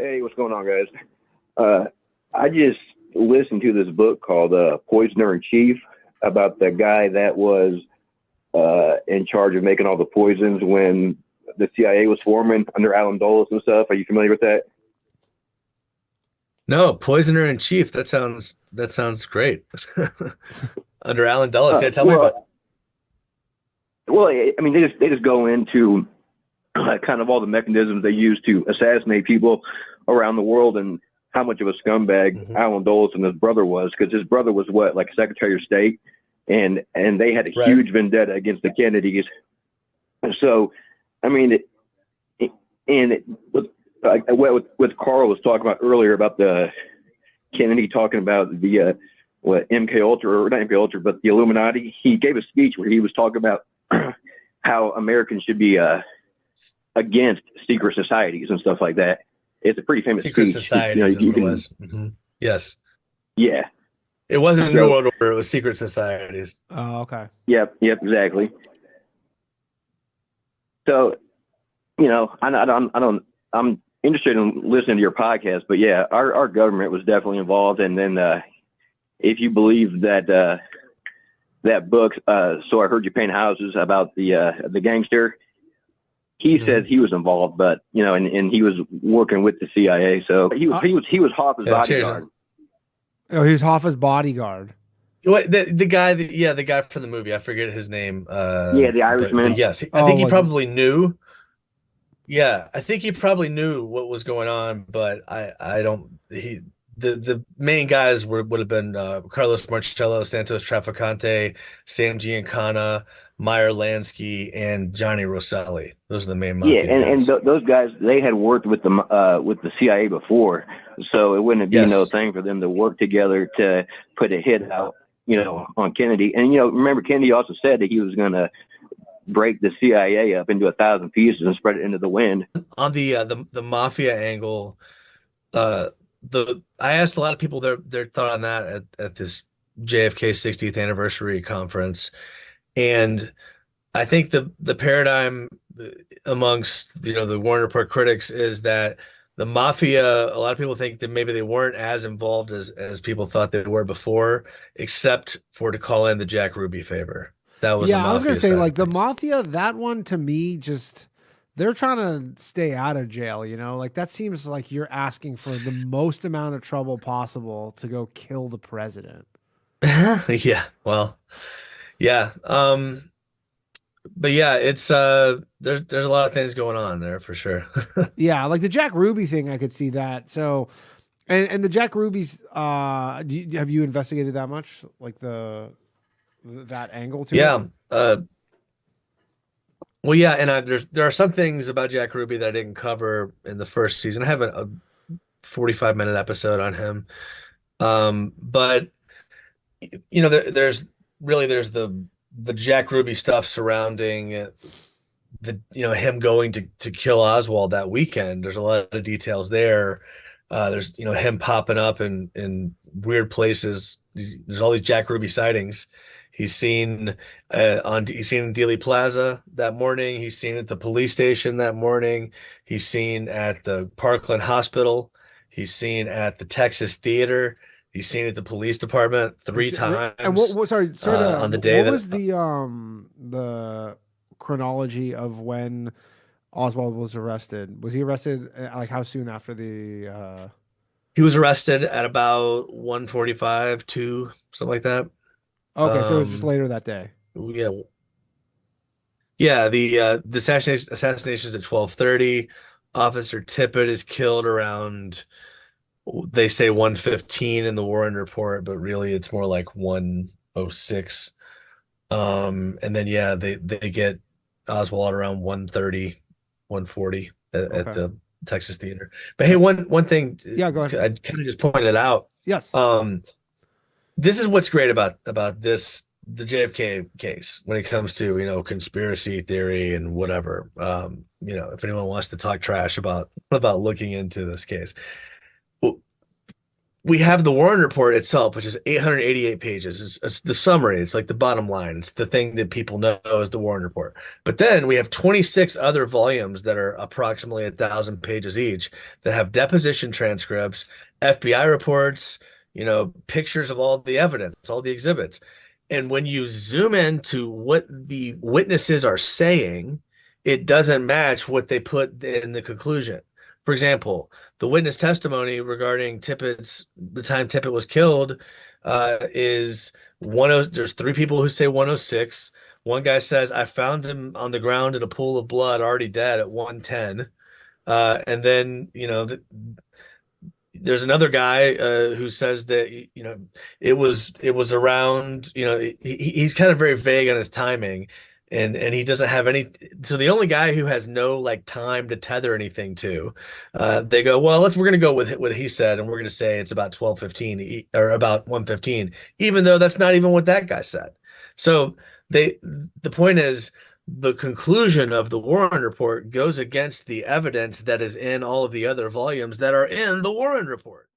Hey, what's going on, guys? I just listened to this book called Poisoner in Chief about the guy that was in charge of making all the poisons when the CIA was forming under Alan Dulles and stuff. Are you familiar with that? No, Poisoner in Chief. That sounds great. Under Alan Dulles. Uh, Yeah, tell me about. well, I mean, they just go into kind of all the mechanisms they use to assassinate people around the world and how much of a scumbag Mhm. Alan Dulles and his brother was, because his brother was what, like Secretary of State, and they had a Right. huge vendetta against the Kennedys. So, I mean, and it, what Carl was talking about earlier about the Kennedy talking about the what MK Ultra, or not MK Ultra, but the Illuminati. He gave a speech where he was talking about how Americans should be against secret societies and stuff like that. It's a pretty famous Secret speech. Societies is You what it can, was. Yes. yeah. It wasn't New So, World Order, it was Secret Societies. Oh, okay. yep, exactly. So, I'm interested in listening to your podcast, but yeah, our government was definitely involved. And then, if you believe that book, So I Heard You Paint Houses, about the gangster, he Mhm. says he was involved, but and he was working with the CIA, so Uh, he was Hoffa's Yeah, cheers. bodyguard. oh, he's Hoffa's bodyguard. What the guy that yeah, the guy from the movie, I forget his name. Yeah, the But Irishman. yes, I Oh, think he like probably knew. Yeah, I think he probably knew what was going on, but I don't he the main guys would have been Carlos Marcello, Santos Trafficante, Sam Giancana, Meyer Lansky, and Johnny Rosselli. Those are the main Yeah, mafia and guys. those guys, they had worked with the CIA before, so it wouldn't be no Yes. thing for them to work together to put a hit out, on Kennedy. And remember, Kennedy also said that he was going to break the CIA up into 1,000 pieces and spread it into the wind. On the mafia angle, the I asked a lot of people their thought on that at this JFK 60th anniversary conference, and I think the paradigm amongst the Warren Report critics is that the mafia, a lot of people think that maybe they weren't as involved as people thought they were before, except for to call in the Jack Ruby favor. That was the yeah, I was gonna mafia say side of like the things. mafia. That one to me just they're trying to stay out of jail. Like that seems like you're asking for the most amount of trouble possible to go kill the president. Yeah, well, yeah. But yeah, it's there's a lot of things going on there for sure. Yeah, like the Jack Ruby thing, I could see that. So, and the Jack Ruby's, have you investigated that much, like that angle to it? Yeah. Well, yeah, and there are some things about Jack Ruby that I didn't cover in the first season. I have a 45-minute episode on him. But there's the Jack Ruby stuff surrounding the him going to kill Oswald that weekend. There's a lot of details there. There's him popping up in weird places. There's all these Jack Ruby sightings. He's seen in Dealey Plaza that morning. He's seen at the police station that morning. He's seen at the Parkland Hospital. He's seen at the Texas Theater. He's seen at the police department three And what, times sorry to, on the day what that was the chronology of when Oswald was arrested? Was he arrested like how soon after he was arrested at about 1:45, 2, something like that. okay, so it was just Um, later that day. yeah, yeah. The assassination's at 12:30. Officer Tippett is killed around, they say 1:15 in the Warren report, but really it's more like 1:06. And then yeah, they get Oswald around 1:30, 1:40 at Okay. the Texas Theater. But hey, one thing Yeah, go ahead. I kind of just pointed out. Yes. Um, this is what's great about the JFK case when it comes to conspiracy theory and whatever. If anyone wants to talk trash about looking into this case, we have the Warren Report itself, which is 888 pages. It's the summary. It's like the bottom line. It's the thing that people know as the Warren Report. But then we have 26 other volumes that are approximately 1,000 pages each that have deposition transcripts, FBI reports, pictures of all the evidence, all the exhibits. And when you zoom into what the witnesses are saying, it doesn't match what they put in the conclusion. For example, the witness testimony regarding the time Tippit was killed, is there's three people who say 106. One guy says, I found him on the ground in a pool of blood, already dead at 110. And then, there's another guy who says that it was around, he's kind of very vague on his timing, and he doesn't have any. So the only guy who has no like time to tether anything to, they go, well, we're gonna go with what he said, and we're gonna say it's about 12:15 or about 1:15, even though that's not even what that guy said. So the point is, the conclusion of the Warren Report goes against the evidence that is in all of the other volumes that are in the Warren Report.